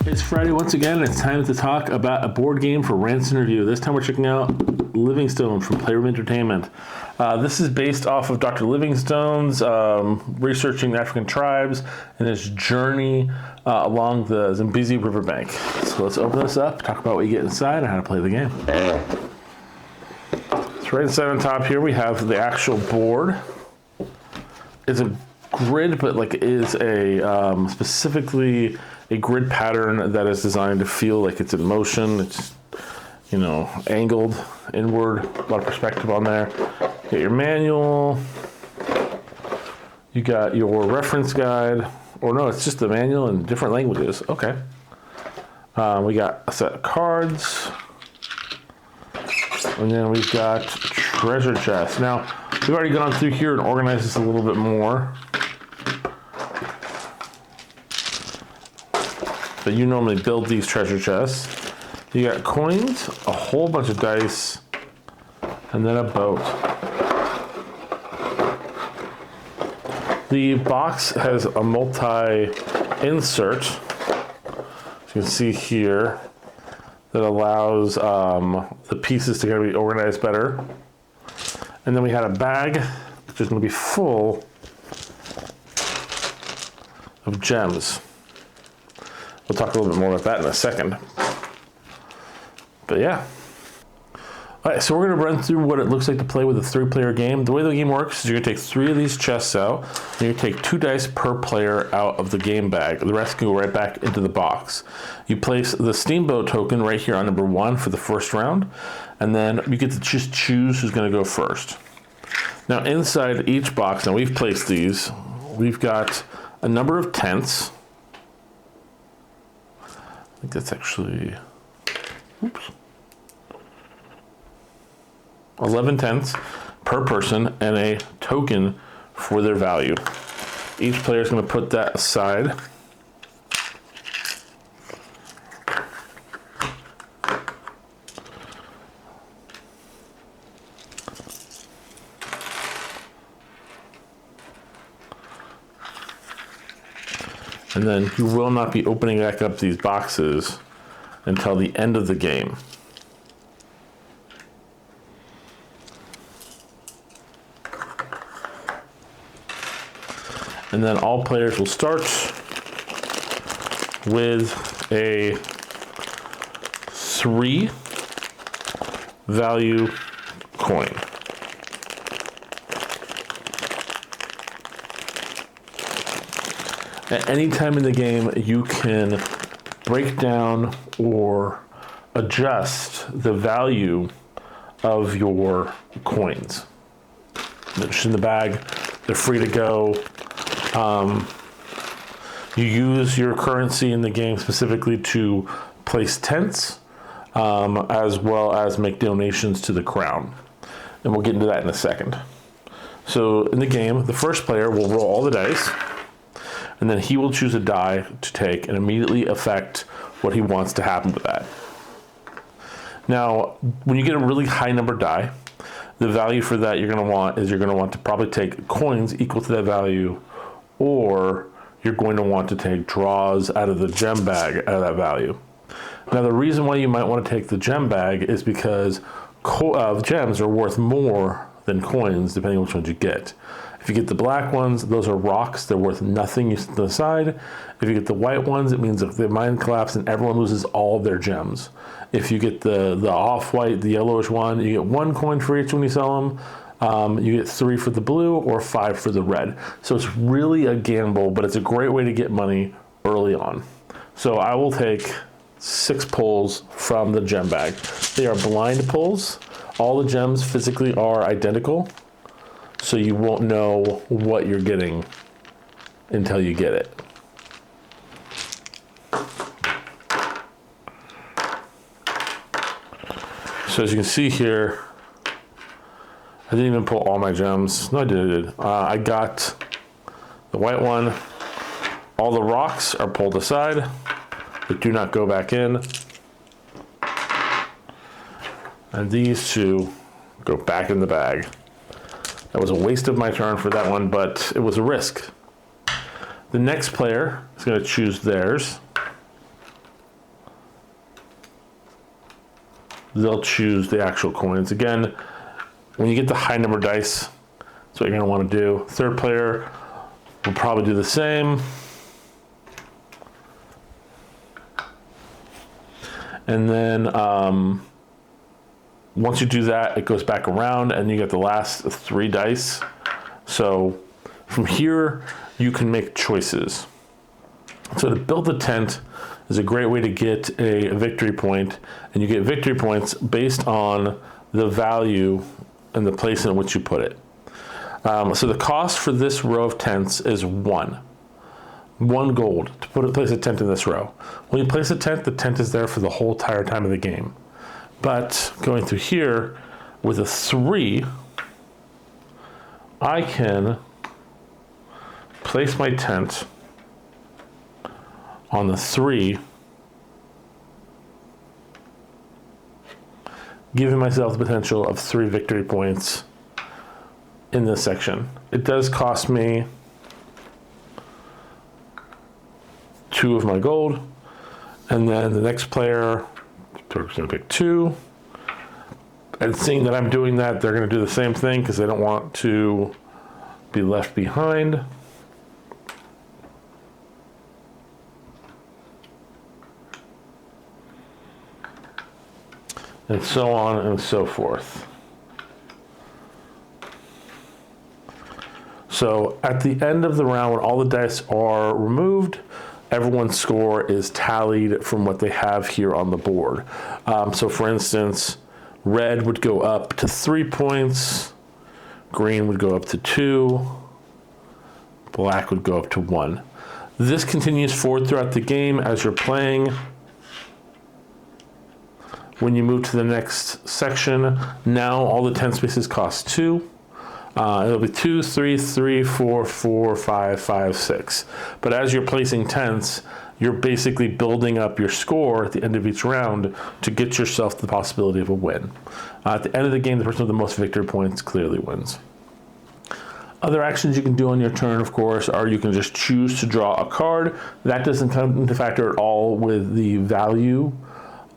It's Friday once again, and it's time to talk about a board game for Rants and Review. This time we're checking out Livingstone from Playroom Entertainment. This is based off of Dr. Livingstone's researching African tribes and his journey along the Zambezi riverbank. So let's open this up, talk about what you get inside and how to play the game. So right inside on top here we have the actual board. It's a grid, but like it is a specifically a grid pattern that is designed to feel like it's in motion. It's, you know, angled inward, a lot of perspective on there. You got your manual, you got your reference guide, or no, it's just the manual in different languages. Okay. We got a set of cards, and then we've got treasure chest. Now, we've already gone through here and organized this a little bit more. But you normally build these treasure chests. You got coins, a whole bunch of dice, and then a boat. The box has a multi-insert, as you can see here, that allows the pieces to kind of be organized better. And then we had a bag, which is going to be full of gems. We'll talk a little bit more about that in a second. But yeah. All right, so we're gonna run through what it looks like to play with a 3-player game. The way the game works is you're gonna take 3 of these chests out, and you're gonna take 2 dice per player out of the game bag. The rest can go right back into the box. You place the steamboat token right here on number 1 for the first round, and then you get to just choose who's gonna go first. Now inside each box, now we've placed these, we've got a number of tents. I think that's actually, oops, 11 tents per person and a token for their value. Each player is going to put that aside. And then you will not be opening back up these boxes until the end of the game. And then all players will start with a 3 value coin. At any time in the game, you can break down or adjust the value of your coins. They're just in the bag, they're free to go. You use your currency in the game specifically to place tents, as well as make donations to the crown. And we'll get into that in a second. So in the game, the first player will roll all the dice, and then he will choose a die to take and immediately affect what he wants to happen with that. Now, when you get a really high number die, the value for that you're going to want to probably take coins equal to that value, or you're going to want to take draws out of the gem bag out of that value. Now, the reason why you might want to take the gem bag is because gems are worth more than coins, depending on which ones you get. If you get the black ones, those are rocks. They're worth nothing. You set them aside. If you get the white ones, it means if the mine collapses and everyone loses all of their gems. If you get the off-white, the yellowish one, you get 1 coin for each when you sell them. You get 3 for the blue or 5 for the red. So it's really a gamble, but it's a great way to get money early on. So I will take 6 pulls from the gem bag. They are blind pulls. All the gems physically are identical, so you won't know what you're getting until you get it. So as you can see here, I didn't even pull all my gems. No, I did. I got the white one. All the rocks are pulled aside. They do not go back in. And these 2 go back in the bag. That was a waste of my turn for that one, but it was a risk. The next player is going to choose theirs. they'll choose the actual coins. Again, when you get the high number dice, that's what you're gonna wanna do. Third player will probably do the same. And then once you do that, it goes back around and you get the last 3 dice. So from here, you can make choices. So to build the tent is a great way to get a victory point, and you get victory points based on the value and the place in which you put it. So the cost for this row of tents is 1 gold to place a tent in this row. When you place a tent, the tent is there for the whole entire time of the game. But going through here with a 3, I can place my tent on the 3, giving myself the potential of 3 victory points in this section. It does cost me 2 of my gold, and then the next player is going to pick 2. And seeing that I'm doing that, they're going to do the same thing because they don't want to be left behind. And so on and so forth. So at the end of the round, when all the dice are removed, everyone's score is tallied from what they have here on the board. So for instance, red would go up to 3 points, green would go up to 2, black would go up to 1. This continues forward throughout the game as you're playing. When you move to the next section, now all the tent spaces cost 2. It'll be 2, 3, 3, 4, 4, 5, 5, 6. But as you're placing tents, you're basically building up your score at the end of each round to get yourself the possibility of a win. At the end of the game, the person with the most victory points clearly wins. Other actions you can do on your turn, of course, are you can just choose to draw a card. That doesn't come into factor at all with the value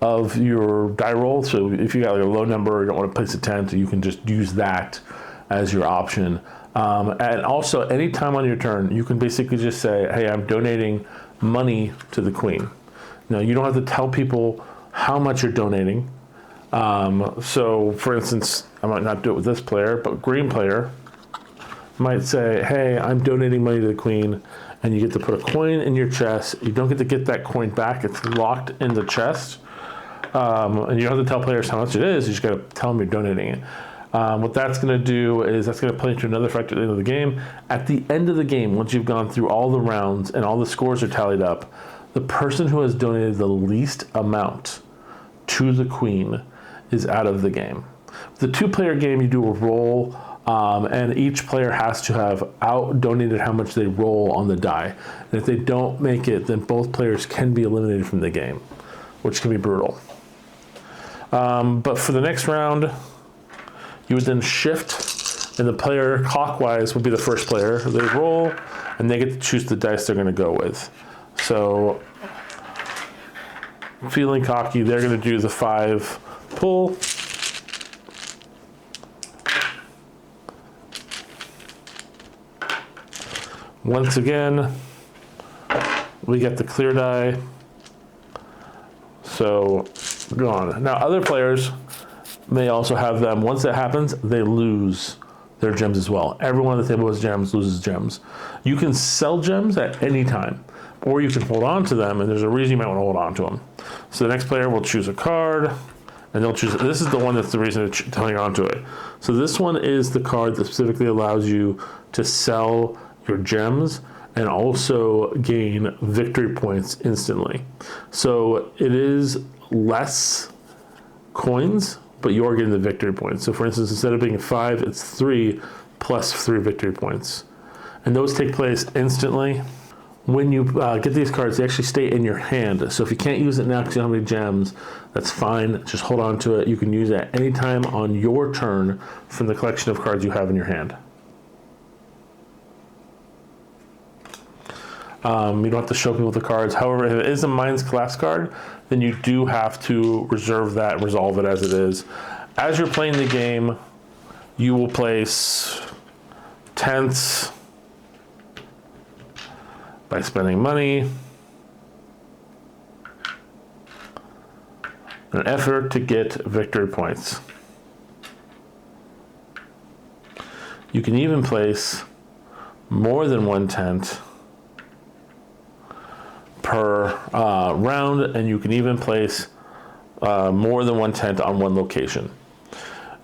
of your die roll. So if you got like a low number, you don't want to place a tent, you can just use that as your option. And also, anytime on your turn, you can basically just say, hey, I'm donating money to the queen. Now, you don't have to tell people how much you're donating. So, for instance, I might not do it with this player, but green player might say, hey, I'm donating money to the queen, and you get to put a coin in your chest. You don't get to get that coin back. It's locked in the chest. And you don't have to tell players how much it is. You just got to tell them you're donating it. What that's going to do is that's going to play into another factor at the end of the game. At the end of the game, once you've gone through all the rounds and all the scores are tallied up, the person who has donated the least amount to the queen is out of the game. The 2-player game, you do a roll, and each player has to have donated how much they roll on the die. And if they don't make it, then both players can be eliminated from the game, which can be brutal. But for the next round, you would then shift, and the player clockwise would be the first player. They roll, and they get to choose the dice they're going to go with. So, feeling cocky, they're going to do the 5 pull. Once again, we get the clear die. So, gone. Now, other players may also have them. Once that happens, they lose their gems as well. Everyone at the table with gems loses gems. You can sell gems at any time, or you can hold on to them, and there's a reason you might want to hold on to them. So the next player will choose a card, and they'll choose, this is the one that's the reason to hang on to it. So this one is the card that specifically allows you to sell your gems and also gain victory points instantly. So it is less coins, but you're getting the victory points. So for instance, instead of being 5, it's 3 plus 3 victory points. And those take place instantly. When you get these cards, they actually stay in your hand. So if you can't use it now because you don't have any gems, that's fine. Just hold on to it. You can use it at any time on your turn from the collection of cards you have in your hand. You don't have to show people the cards. However, if it is a Mines Collapse card, then you do have to reserve that and resolve it as it is. As you're playing the game, you will place tents by spending money in an effort to get victory points. You can even place more than one tent per round, and you can even place more than one tent on one location.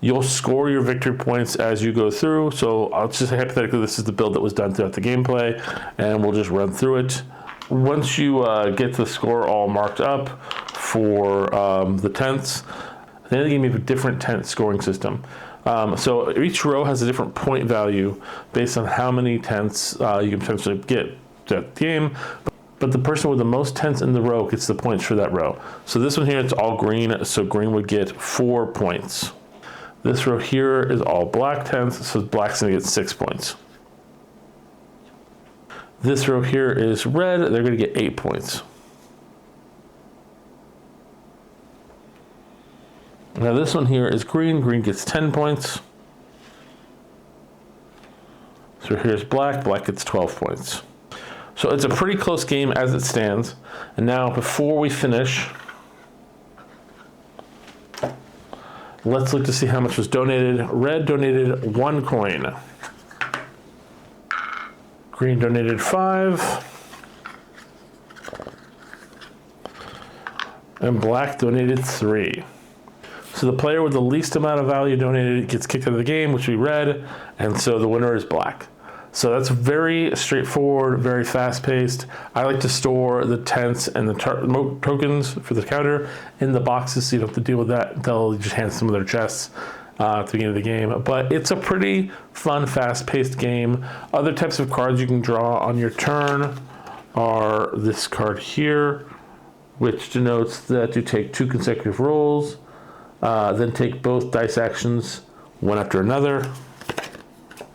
You'll score your victory points as you go through. So I'll just say hypothetically, this is the build that was done throughout the gameplay, and we'll just run through it. Once you get the score all marked up for the tents, at the end of the game you have a different tent scoring system. So each row has a different point value based on how many tents you can potentially get at the game. But the person with the most tents in the row gets the points for that row. So this one here, it's all green, so green would get 4 points. This row here is all black tents, so black's gonna get 6 points. This row here is red, they're gonna get 8 points. Now this one here is green, green gets 10 points. So here's black, black gets 12 points. So it's a pretty close game as it stands. And now before we finish, let's look to see how much was donated. Red donated 1 coin. Green donated 5. And black donated 3. So the player with the least amount of value donated gets kicked out of the game, which we read, and so the winner is black. So that's very straightforward, very fast-paced. I like to store the tents and the tokens for the counter in the boxes so you don't have to deal with that until you just hand some of their chests at the beginning of the game. But it's a pretty fun, fast-paced game. Other types of cards you can draw on your turn are this card here, which denotes that you take 2 consecutive rolls, then take both dice actions one after another.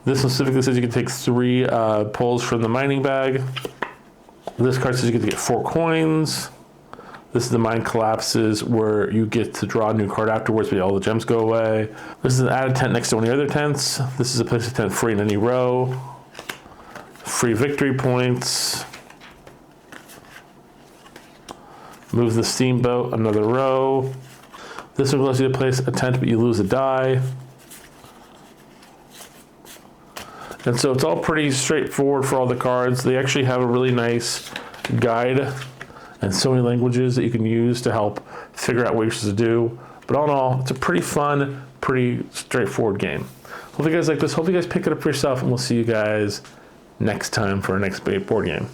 This one specifically says you can take 3 pulls from the mining bag. This card says you get to get 4 coins. This is the mine collapses where you get to draw a new card afterwards, but all the gems go away. This is an added tent next to one of the other tents. This is a place a tent free in any row. Free victory points. Move the steamboat another row. This one allows you to place a tent, but you lose a die. And so it's all pretty straightforward for all the cards. They actually have a really nice guide and so many languages that you can use to help figure out what you're supposed to do. But all in all, it's a pretty fun, pretty straightforward game. Hope you guys like this. Hope you guys pick it up for yourself, and we'll see you guys next time for our next board game.